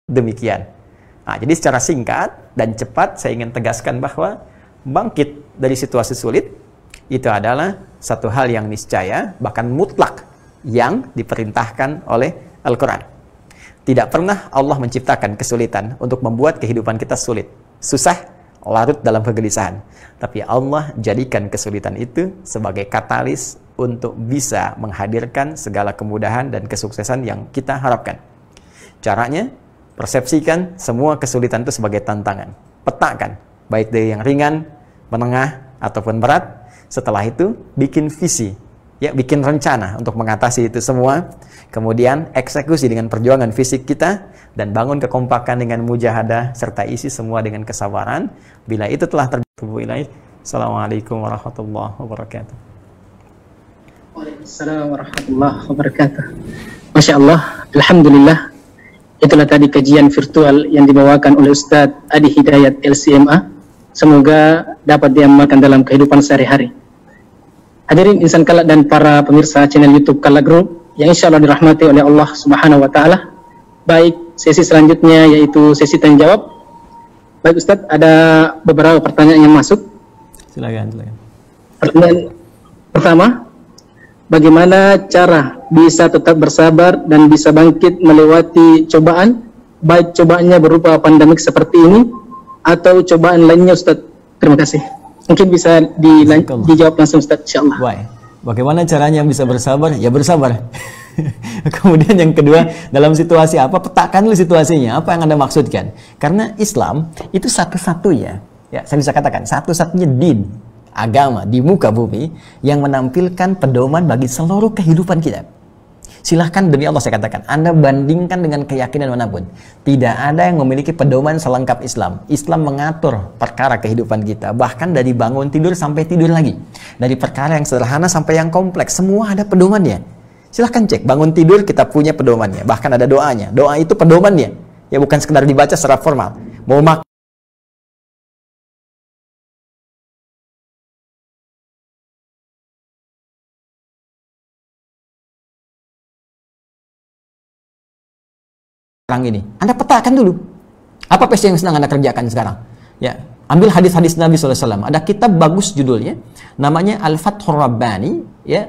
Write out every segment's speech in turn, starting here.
demikian. Nah, jadi secara singkat dan cepat saya ingin tegaskan bahwa bangkit dari situasi sulit itu adalah satu hal yang niscaya, bahkan mutlak, yang diperintahkan oleh Al-Quran. Tidak pernah Allah menciptakan kesulitan untuk membuat kehidupan kita sulit, susah, larut dalam kegelisahan. Tapi Allah jadikan kesulitan itu sebagai katalis untuk bisa menghadirkan segala kemudahan dan kesuksesan yang kita harapkan. Caranya, persepsikan semua kesulitan itu sebagai tantangan. Petakan, baik dari yang ringan, menengah, ataupun berat. Setelah itu, bikin visi, ya, bikin rencana untuk mengatasi itu semua. Kemudian, eksekusi dengan perjuangan fisik kita, dan bangun kekompakan dengan mujahadah, serta isi semua dengan kesabaran. Bila itu telah terjadi, Assalamualaikum warahmatullahi wabarakatuh. Waalaikumsalam warahmatullahi wabarakatuh. Masya Allah, Alhamdulillah. Itulah tadi kajian virtual yang dibawakan oleh Ustadz Adi Hidayat LCMA. Semoga dapat diamalkan dalam kehidupan sehari-hari. Hadirin insan Kalak dan para pemirsa channel YouTube Kalak Group yang insya Allah dirahmati oleh Allah Subhanahu Wa Taala. Baik, sesi selanjutnya yaitu sesi tanya jawab. Baik Ustadz, ada beberapa pertanyaan yang masuk. Silakan. Pertanyaan pertama, bagaimana cara bisa tetap bersabar dan bisa bangkit melewati cobaan, baik cobaannya berupa pandemik seperti ini atau cobaan lainnya, Ustaz? Terima kasih. Mungkin bisa dijawab langsung, Ustaz, insyaallah. Baik. Bagaimana caranya bisa bersabar? Ya bersabar. Kemudian yang kedua, dalam situasi apa? Petakan dulu situasinya. Apa yang Anda maksudkan? Karena Islam itu satu-satunya, ya saya bisa katakan satu-satunya din, agama di muka bumi yang menampilkan pedoman bagi seluruh kehidupan kita. Silahkan demi Allah saya katakan, Anda bandingkan dengan keyakinan manapun. Tidak ada yang memiliki pedoman selengkap Islam. Islam mengatur perkara kehidupan kita, bahkan dari bangun tidur sampai tidur lagi. Dari perkara yang sederhana sampai yang kompleks, semua ada pedomannya. Silahkan cek, bangun tidur kita punya pedomannya, bahkan ada doanya. Doa itu pedomannya, ya bukan sekedar dibaca secara formal. Mau makan ini, Anda petakan dulu. Apa yang sedang Anda kerjakan sekarang? Ya, ambil hadis-hadis Nabi SAW. Ada kitab bagus judulnya, namanya Al-Fathur Rabbani, ya,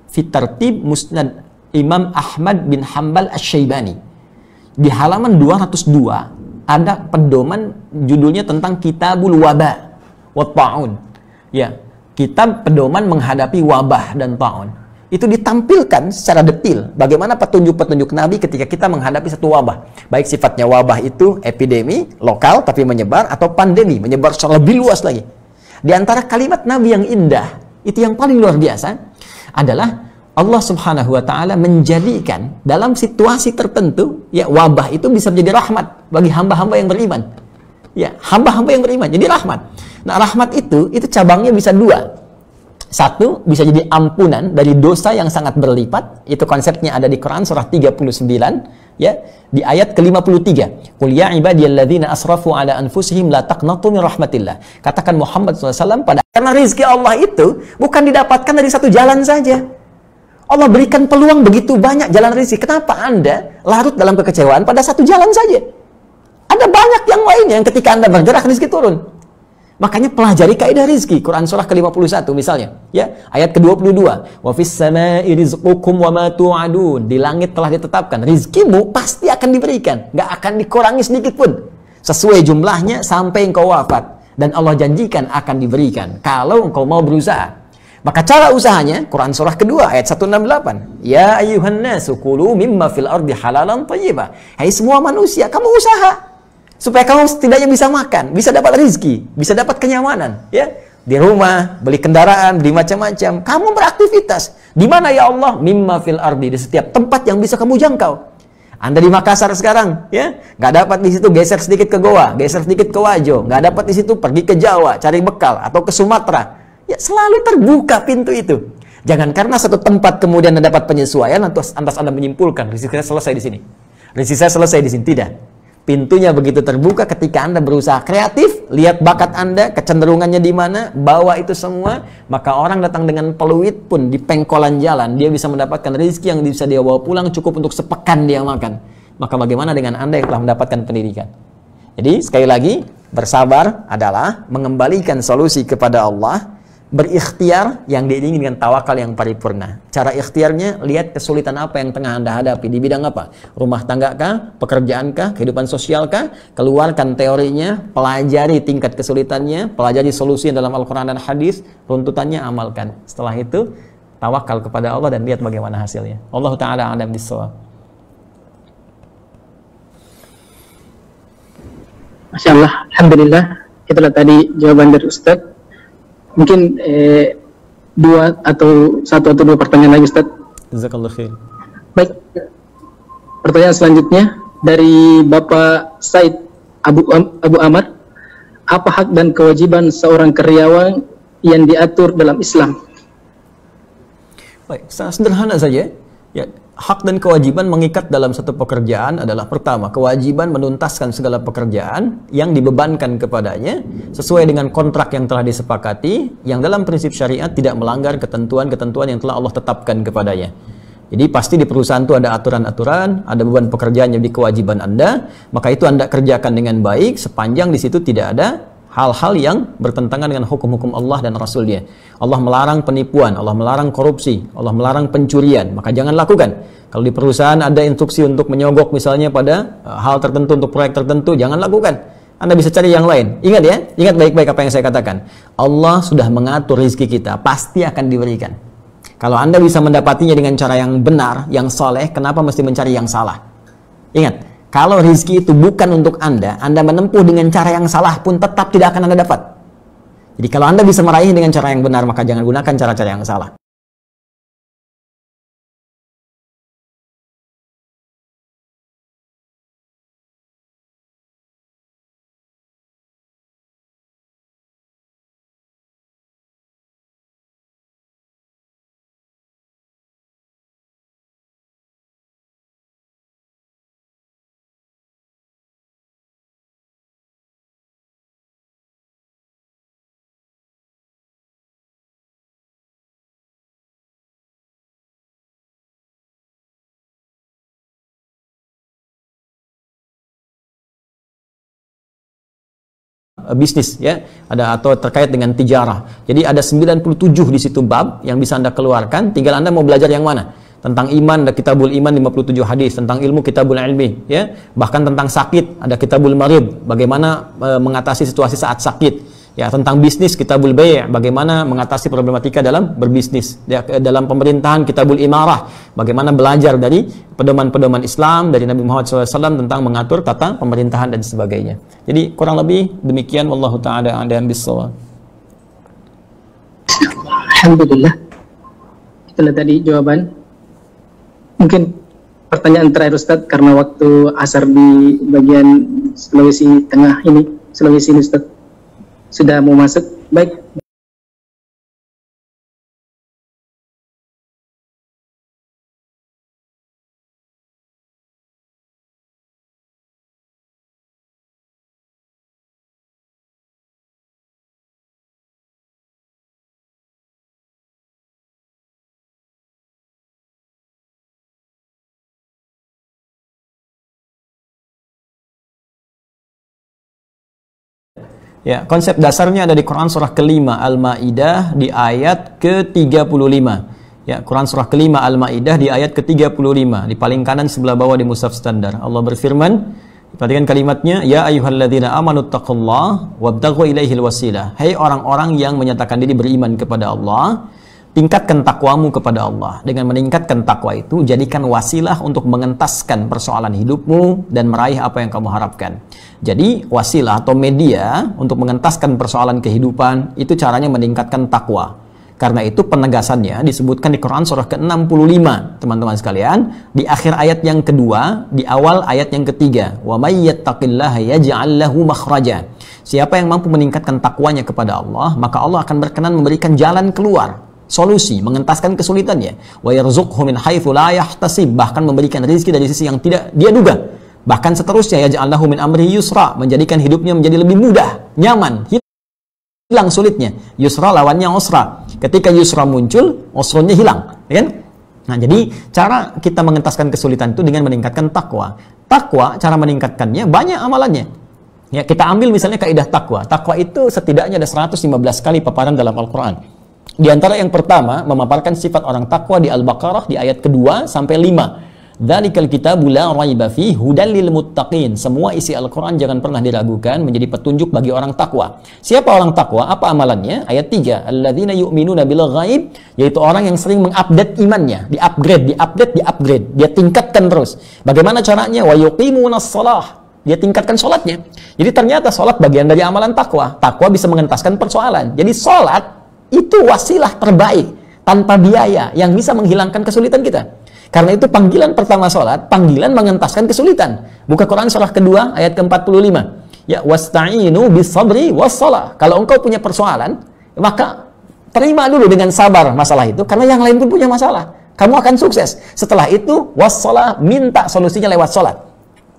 Fi Tartib Musnad Imam Ahmad bin Hanbal Asy-Syaibani. Di halaman 202 ada pedoman judulnya tentang Kitabul Waba wa Ta'un. Ya, kitab pedoman menghadapi wabah dan ta'un. Itu ditampilkan secara detil bagaimana petunjuk-petunjuk Nabi ketika kita menghadapi satu wabah. Baik sifatnya wabah itu epidemi, lokal tapi menyebar, atau pandemi, menyebar secara lebih luas lagi. Di antara kalimat Nabi yang indah, itu yang paling luar biasa, adalah Allah Subhanahu Wa Ta'ala menjadikan dalam situasi tertentu, ya, wabah itu bisa menjadi rahmat bagi hamba-hamba yang beriman. Ya, hamba-hamba yang beriman, jadi rahmat. Nah, rahmat itu cabangnya bisa dua. Satu, bisa jadi ampunan dari dosa yang sangat berlipat. Itu konsepnya ada di Quran surah 39, ya, di ayat ke-53. Qul ya ibadiyalladzina asrafu ala anfusihim la taqnatu min rahmatillah. Katakan Muhammad SAW karena rizki Allah itu bukan didapatkan dari satu jalan saja. Allah berikan peluang begitu banyak jalan rezeki. Kenapa Anda larut dalam kekecewaan pada satu jalan saja? Ada banyak yang lainnya yang ketika Anda bergerak rezeki turun. Makanya pelajari kaidah rizki. Quran surah ke-51 misalnya, ya, ayat ke-22. Wa fis samaa'i rizqukum wa ma tu'adun. Di langit telah ditetapkan rizkimu pasti akan diberikan, nggak akan dikurangi sedikit pun. Sesuai jumlahnya sampai engkau wafat, dan Allah janjikan akan diberikan kalau engkau mau berusaha. Maka cara usahanya Quran surah kedua ayat 168. Ya ayyuhan nasu kulu mimma fil ardi halalan thayyiba. Hai semua manusia, kamu usaha supaya kamu setidaknya bisa makan, bisa dapat rezeki, bisa dapat kenyamanan, ya. Di rumah, beli kendaraan, beli macam-macam. Kamu beraktivitas. Di mana ya Allah? Mimma fil ardi, di setiap tempat yang bisa kamu jangkau. Anda di Makassar sekarang, ya, nggak dapat di situ, geser sedikit ke Goa, geser sedikit ke Wajo, nggak dapat di situ, pergi ke Jawa, cari bekal, atau ke Sumatera. Ya, selalu terbuka pintu itu. Jangan karena satu tempat kemudian Anda dapat penyesuaian, lantas Anda menyimpulkan rezeki saya selesai di sini. Rezeki saya selesai di sini. Tidak. Pintunya begitu terbuka ketika Anda berusaha kreatif, lihat bakat Anda, kecenderungannya di mana, bawa itu semua, maka orang datang dengan peluit pun di pengkolan jalan, dia bisa mendapatkan rezeki yang bisa dia bawa pulang cukup untuk sepekan dia makan. maka bagaimana dengan Anda yang telah mendapatkan pendidikan? Jadi sekali lagi, bersabar adalah mengembalikan solusi kepada Allah, berikhtiar yang diiringi dengan tawakal yang paripurna. Cara ikhtiarnya, lihat kesulitan apa yang tengah Anda hadapi, di bidang apa? Rumah tangga kah? Pekerjaan kah? Kehidupan sosial kah? Keluarkan teorinya, pelajari tingkat kesulitannya, pelajari solusi dalam Al-Quran dan Hadis, runtutannya amalkan. Setelah itu, tawakal kepada Allah dan lihat bagaimana hasilnya. Allah Ta'ala a'lam bishawab. Masya Allah, Alhamdulillah, itulah tadi jawaban dari Ustadz. Mungkin satu atau dua pertanyaan lagi, Ustaz. Jazakallahu khair. Baik, pertanyaan selanjutnya dari Bapak Said Abu Amar. Apa hak dan kewajiban seorang karyawan yang diatur dalam Islam? Baik, sederhana saja. Ya, hak dan kewajiban mengikat dalam satu pekerjaan adalah pertama, kewajiban menuntaskan segala pekerjaan yang dibebankan kepadanya sesuai dengan kontrak yang telah disepakati, yang dalam prinsip syariat tidak melanggar ketentuan-ketentuan yang telah Allah tetapkan kepadanya. Jadi pasti di perusahaan itu ada aturan-aturan, ada beban pekerjaan yang menjadi kewajiban Anda, maka itu Anda kerjakan dengan baik sepanjang di situ tidak ada hal-hal yang bertentangan dengan hukum-hukum Allah dan Rasul-Nya. Allah melarang penipuan, Allah melarang korupsi, Allah melarang pencurian, maka jangan lakukan. Kalau di perusahaan ada instruksi untuk menyogok misalnya pada hal tertentu untuk proyek tertentu, jangan lakukan. Anda bisa cari yang lain. Ingat ya, ingat baik-baik apa yang saya katakan. Allah sudah mengatur rezeki kita, pasti akan diberikan. Kalau Anda bisa mendapatinya dengan cara yang benar, yang soleh, kenapa mesti mencari yang salah? Ingat, kalau rizki itu bukan untuk Anda menempuh dengan cara yang salah pun tetap tidak akan Anda dapat. Jadi kalau Anda bisa meraih dengan cara yang benar, maka jangan gunakan cara-cara yang salah. Bisnis ya, ada atau terkait dengan tijarah. Jadi ada 97 di situ bab yang bisa Anda keluarkan, tinggal Anda mau belajar yang mana. Tentang iman ada Kitabul Iman 57 hadis, tentang ilmu Kitabul Ilmi ya. Bahkan tentang sakit ada Kitabul Marid, bagaimana mengatasi situasi saat sakit. Ya, tentang bisnis Kitabul Bai', bagaimana mengatasi problematika dalam berbisnis. Ya, dalam pemerintahan Kitabul Imarah, bagaimana belajar dari pedoman-pedoman Islam dari Nabi Muhammad SAW tentang mengatur tata pemerintahan dan sebagainya. Jadi kurang lebih demikian, wallahu ta'ala a'lam bishawab. Alhamdulillah, itulah tadi jawaban. Mungkin pertanyaan terakhir Ustaz, karena waktu asar di bagian Sulawesi Tengah ini, Sulawesi ini Ustaz sudah mau masuk. Baik, ya, konsep dasarnya ada di Quran surah kelima Al-Maidah di ayat ke-35. Ya, Quran surah kelima Al-Maidah di ayat ke-35, di paling kanan sebelah bawah di mushaf standar. Allah berfirman, perhatikan kalimatnya, ya ayyuhalladzina amanu taqullaha wabtaghu ilaihil wasilah. Hai orang-orang yang menyatakan diri beriman kepada Allah, tingkatkan takwamu kepada Allah. Dengan meningkatkan takwa itu, jadikan wasilah untuk mengentaskan persoalan hidupmu dan meraih apa yang kamu harapkan. Jadi wasilah atau media untuk mengentaskan persoalan kehidupan itu caranya meningkatkan takwa. Karena itu penegasannya disebutkan di Quran surah ke-65, teman-teman sekalian, di akhir ayat yang kedua, di awal ayat yang ketiga. Wa may yattaqillaha yaj'al lahu makhraja. Siapa yang mampu meningkatkan takwanya kepada Allah, maka Allah akan berkenan memberikan jalan keluar, solusi, mengentaskan kesulitannya. Wa yarzuqhu min haitsu la yahtasib, bahkan memberikan rezeki dari sisi yang tidak dia duga. Bahkan seterusnya, yaj'al lahu min amri yusra, menjadikan hidupnya menjadi lebih mudah, nyaman, hilang sulitnya. Yusra lawannya usra. Ketika yusra muncul, usranya hilang, ya kan? Nah, jadi cara kita mengentaskan kesulitan itu dengan meningkatkan takwa. Takwa, cara meningkatkannya banyak amalannya. Ya, kita ambil misalnya kaidah takwa. Takwa itu setidaknya ada 115 kali paparan dalam Al-Qur'an. Di antara yang pertama memaparkan sifat orang takwa di Al-Baqarah di ayat kedua sampai 5. Dzalikal kitabu la raiba fihi hudal lil muttaqin. Semua isi Al-Qur'an jangan pernah diragukan, menjadi petunjuk bagi orang takwa. Siapa orang takwa? Apa amalannya? Ayat 3. Alladzina yu'minuna bil ghaib, yaitu orang yang sering mengupdate imannya, diupgrade. Dia tingkatkan terus. Bagaimana caranya? Wa yuqimunas shalah. Dia tingkatkan sholatnya. Jadi ternyata sholat bagian dari amalan takwa. Takwa bisa mengentaskan persoalan. Jadi sholat itu wasilah terbaik tanpa biaya yang bisa menghilangkan kesulitan kita. Karena itu panggilan pertama sholat, panggilan mengentaskan kesulitan. Buka Quran surah kedua ayat ke-45. Ya, wasta'inu bis sabri was shalah. Kalau engkau punya persoalan, maka terima dulu dengan sabar masalah itu, karena yang lain pun punya masalah. Kamu akan sukses. Setelah itu was shalah, minta solusinya lewat sholat.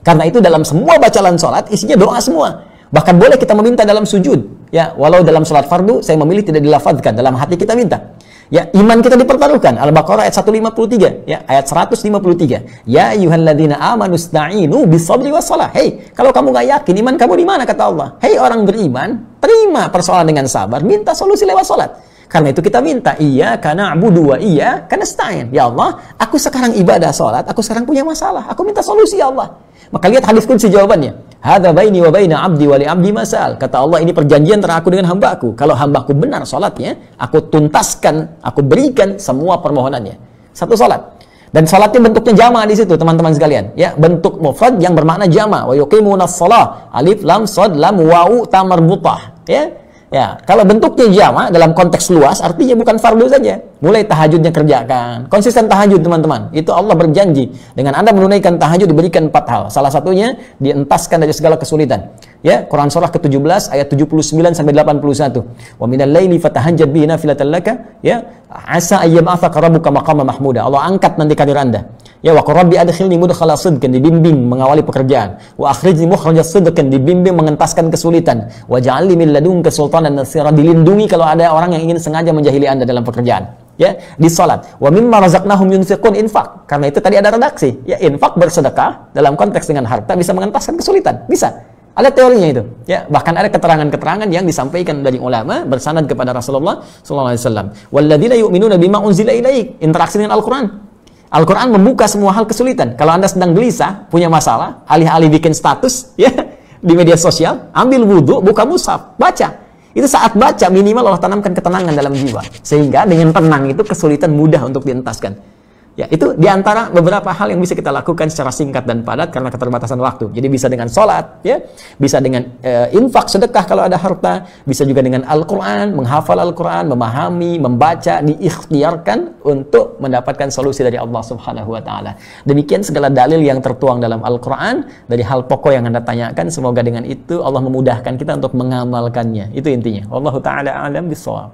Karena itu dalam semua bacaan sholat isinya doa semua. Bahkan boleh kita meminta dalam sujud. Ya, walau dalam sholat fardu saya memilih tidak dilafadzkan, dalam hati kita minta. Ya, iman kita dipertaruhkan. Al-Baqarah ayat 153, ya, ayat 153. Ya ayyuhalladzina amanu ista'inu bis-sabri was-shalah. Hei, kalau kamu nggak yakin iman kamu di mana, kata Allah. Hei orang beriman, terima persoalan dengan sabar, minta solusi lewat salat. Karena itu kita minta, iyyaka na'budu wa iyyaka nasta'in. Ya Allah, aku sekarang ibadah salat, aku sekarang punya masalah. Aku minta solusi ya Allah. Maka lihat hadis qudsi jawabannya. Hadza baini wa baina 'abdi wa li 'abdi masal. Kata Allah, ini perjanjian antara aku dengan hambaku. Kalau hambaku benar salatnya, aku tuntaskan, aku berikan semua permohonannya. Satu salat. Dan salatnya bentuknya jama' di situ, teman-teman sekalian. Ya, bentuk mufrad yang bermakna jama'. Wa yuqimunas shalah. Alif lam shad lam wawu ta marbutah. Ya. Ya, kalau bentuknya jama' dalam konteks luas artinya bukan fardu saja. Mulai tahajudnya kerjakan. Konsisten tahajud, teman-teman. Itu Allah berjanji dengan Anda menunaikan tahajud diberikan 4 hal. Salah satunya dientaskan dari segala kesulitan. Ya, Quran surah ke-17 ayat 79 sampai 81. Wa minal laili fatahajjad bihi nafilatan laka, ya, asa ayyab'atsaka rabbuka maqama mahmuda. Allah angkat nanti karir Anda. Ya, wa rabbi adkhilni mudkhala sidqin, dibimbing mengawali pekerjaan. Wa akhrijni mukhrajas sidqin, dibimbing mengentaskan kesulitan. Wa ja'alni min ladunka sultanan nasira, dilindungi kalau ada orang yang ingin sengaja menjahili Anda dalam pekerjaan. Ya, di salat. Wa mimma razaqnahum yunfiqun, infak. Karena itu tadi ada redaksi. Ya, infak, bersedekah dalam konteks dengan harta bisa mengentaskan kesulitan. Bisa. Ada teorinya itu. Ya, bahkan ada keterangan-keterangan yang disampaikan dari ulama bersanad kepada Rasulullah sallallahu alaihi wasallam. Walladzina yu'minuna bima unzila ilaik, interaksi dengan Al-Qur'an. Al-Quran membuka semua hal kesulitan. Kalau Anda sedang gelisah, punya masalah, alih-alih bikin status ya di media sosial, ambil wudhu, buka mushaf, baca. Itu saat baca minimal Allah tanamkan ketenangan dalam jiwa. Sehingga dengan tenang itu kesulitan mudah untuk dientaskan. Ya, itu diantara beberapa hal yang bisa kita lakukan secara singkat dan padat karena keterbatasan waktu. Jadi bisa dengan sholat, ya, bisa dengan infak, sedekah kalau ada harta, bisa juga dengan Al-Quran, menghafal Al-Quran, memahami, membaca, diikhtiarkan untuk mendapatkan solusi dari Allah Subhanahu Wa Taala. Demikian segala dalil yang tertuang dalam Al-Quran dari hal pokok yang Anda tanyakan. Semoga dengan itu Allah memudahkan kita untuk mengamalkannya. Itu intinya. Wallahu taala a'lam bissawab.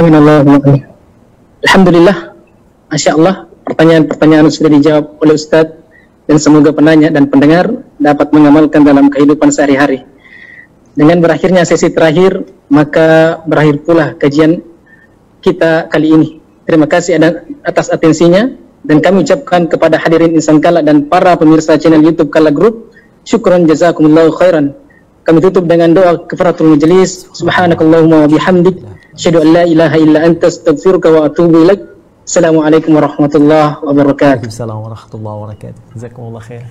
Amin Allahumma amin. Alhamdulillah. Masya Allah, pertanyaan-pertanyaan sudah dijawab oleh Ustadz, dan semoga penanya dan pendengar dapat mengamalkan dalam kehidupan sehari-hari. Dengan berakhirnya sesi terakhir, maka berakhir pula kajian kita kali ini. Terima kasih atas atensinya, dan kami ucapkan kepada hadirin insan Kala dan para pemirsa channel YouTube Kala Group, syukran jazakumullahu khairan. Kami tutup dengan doa kafaratul majlis. Subhanakallahumma wa bihamdik, asyhadu an la ilaha illa anta, astaghfiruka wa atubu ilaik. Assalamualaikum warahmatullahi wabarakatuh. Assalamualaikum warahmatullahi wabarakatuh. Jazakumullah khair.